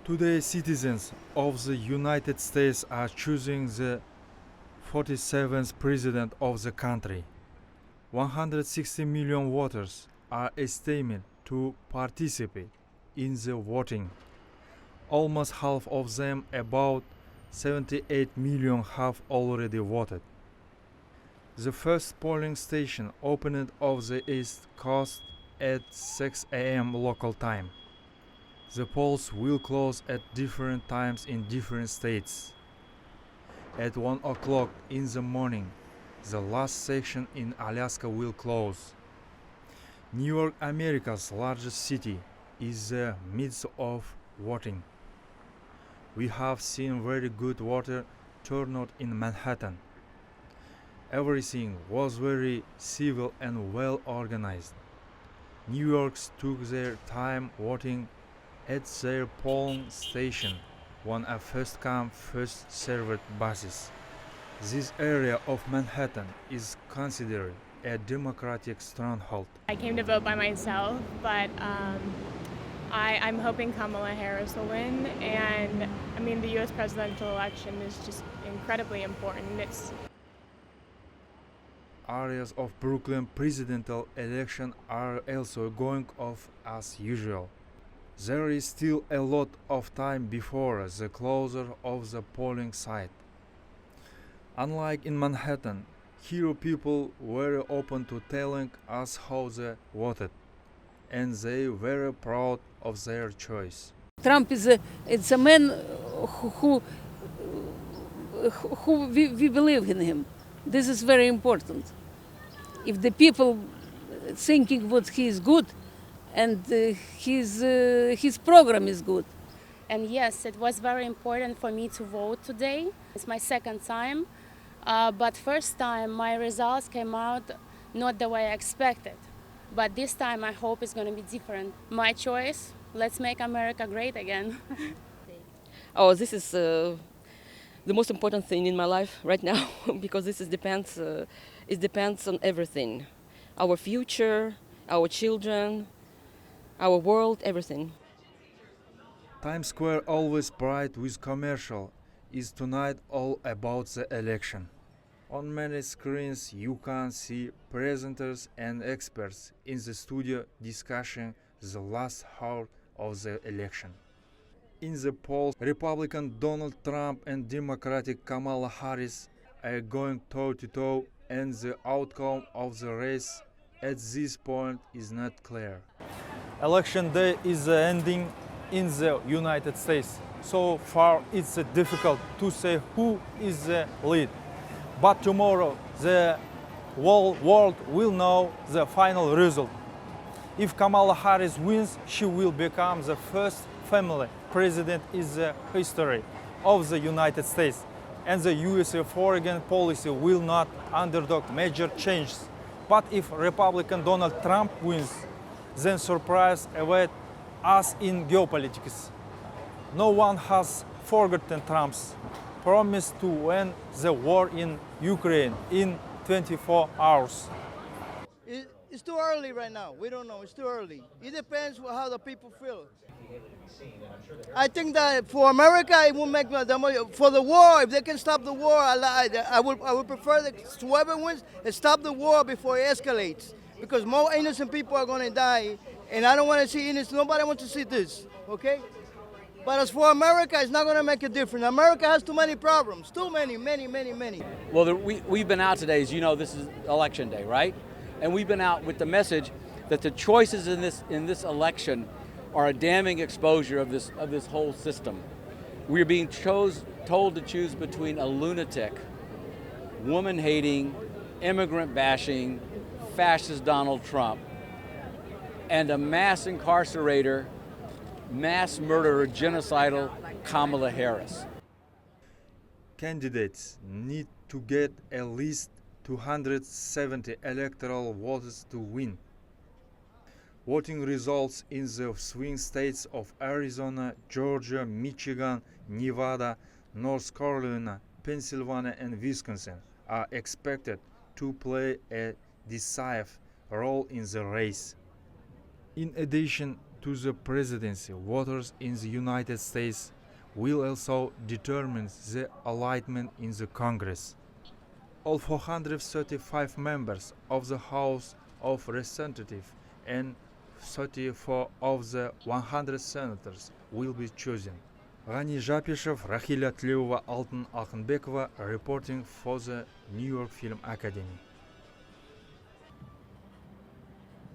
Today, citizens of the United States are choosing the 47th president of the country. 160 million voters are estimated to participate in the voting. Almost half of them, about 78 million, have already voted. The first polling station opened off the East Coast at 6 a.m. local time. The polls will close at different times in different states. At 1 o'clock in the morning, the last section in Alaska will close. New York, America's largest city, is the midst of voting. We have seen very good voter turnout in Manhattan. Everything was very civil and well organized. New Yorkers took their time voting at their polling station on a first-come, first-served basis. This area of Manhattan is considered a Democratic stronghold. I came to vote by myself, but I'm hoping Kamala Harris will win. And I mean, the U.S. presidential election is just incredibly important. Areas of Brooklyn presidential election are also going off as usual. There is still a lot of time before the closure of the polling site. Unlike in Manhattan, here people were open to telling us how they voted, and they were proud of their choice. Trump is a man who we believe in him. This is very important. If the people thinking what he is good, and his program is good. And yes, it was very important for me to vote today. It's my second time, but first time my results came out not the way I expected. But this time I hope it's going to be different. My choice, let's make America great again. Oh, this is the most important thing in my life right now because it depends on everything. Our future, our children, our world, everything. Times Square, always bright with commercial, is tonight all about the election. On many screens you can see presenters and experts in the studio discussing the last hour of the election. In the polls, Republican Donald Trump and Democratic Kamala Harris are going toe-to-toe, and the outcome of the race at this point is not clear. Election day is ending in the United States. So far, it's difficult to say who is the lead. But tomorrow, the whole world will know the final result. If Kamala Harris wins, she will become the first female president in the history of the United States. And the US foreign policy will not undergo major changes. But if Republican Donald Trump wins, then surprise awaits us in geopolitics. No one has forgotten Trump's promise to end the war in Ukraine in 24 hours. It's too early right now. We don't know. It's too early. It depends how the people feel. I think that for America, it will make for the war. If they can stop the war, I would prefer that whoever wins stop the war before it escalates, because more innocent people are going to die, and I don't want to see innocent. Nobody wants to see this. Okay. But as for America, it's not going to make a difference. America has too many problems. Too many. Well, we've been out today, as you know, this is election day, right? And we've been out with the message that the choices in this election are a damning exposure of this whole system. We're being told to choose between a lunatic, woman-hating, immigrant-bashing, fascist Donald Trump, and a mass incarcerator, mass murderer, genocidal Kamala Harris. Candidates need to get at least 270 electoral votes to win. Voting results in the swing states of Arizona, Georgia, Michigan, Nevada, North Carolina, Pennsylvania, and Wisconsin are expected to play a decisive role in the race. In addition, to the presidency, voters in the United States will also determine the alignment in the Congress. All 435 members of the House of Representatives and 34 of the 100 senators will be chosen. Gani Japishев, Rahila Tlevova, Altan Alkhanbekova reporting for the New York Film Academy.